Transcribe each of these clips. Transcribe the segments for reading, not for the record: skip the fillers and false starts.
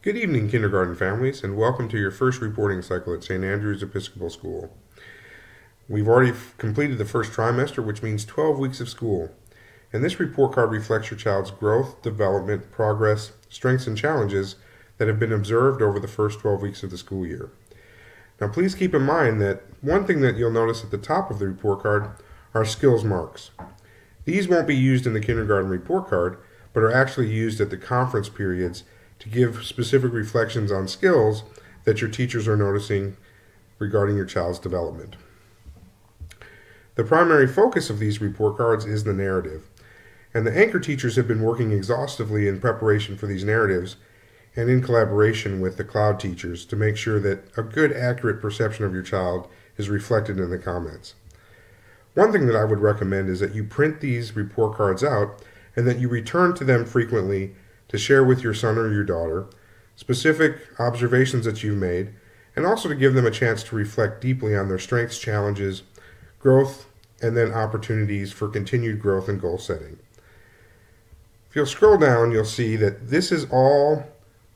Good evening, kindergarten families, and welcome to your first reporting cycle at St. Andrew's Episcopal School. We've already completed the first trimester, which means 12 weeks of school. And this report card reflects your child's growth, development, progress, strengths, and challenges that have been observed over the first 12 weeks of the school year. Now, please keep in mind that one thing that you'll notice at the top of the report card are skills marks. These won't be used in the kindergarten report card, but are actually used at the conference periods to give specific reflections on skills that your teachers are noticing regarding your child's development. The primary focus of these report cards is the narrative, and the anchor teachers have been working exhaustively in preparation for these narratives and in collaboration with the cloud teachers to make sure that a good, accurate perception of your child is reflected in the comments. One thing that I would recommend is that you print these report cards out and that you return to them frequently to share with your son or your daughter specific observations that you've made, and also to give them a chance to reflect deeply on their strengths, challenges, growth, and then opportunities for continued growth and goal setting. If you'll scroll down, you'll see that this is all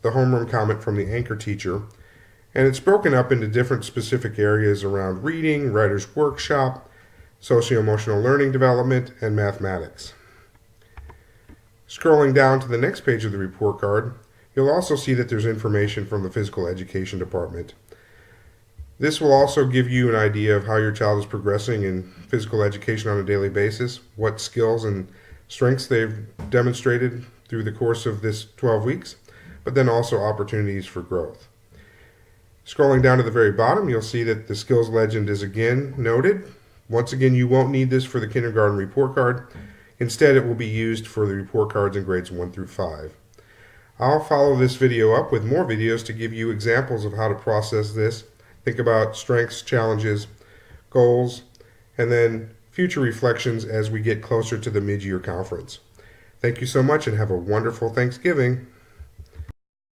the homeroom comment from the anchor teacher, and it's broken up into different specific areas around reading, writer's workshop, socio-emotional learning development, and mathematics. Scrolling down to the next page of the report card, you'll also see that there's information from the physical education department. This will also give you an idea of how your child is progressing in physical education on a daily basis, what skills and strengths they've demonstrated through the course of this 12 weeks, but then also opportunities for growth. Scrolling down to the very bottom, you'll see that the skills legend is again noted. Once again, you won't need this for the kindergarten report card. Instead, it will be used for the report cards in grades 1 through 5. I'll follow this video up with more videos to give you examples of how to process this, think about strengths, challenges, goals, and then future reflections as we get closer to the mid-year conference. Thank you so much and have a wonderful Thanksgiving.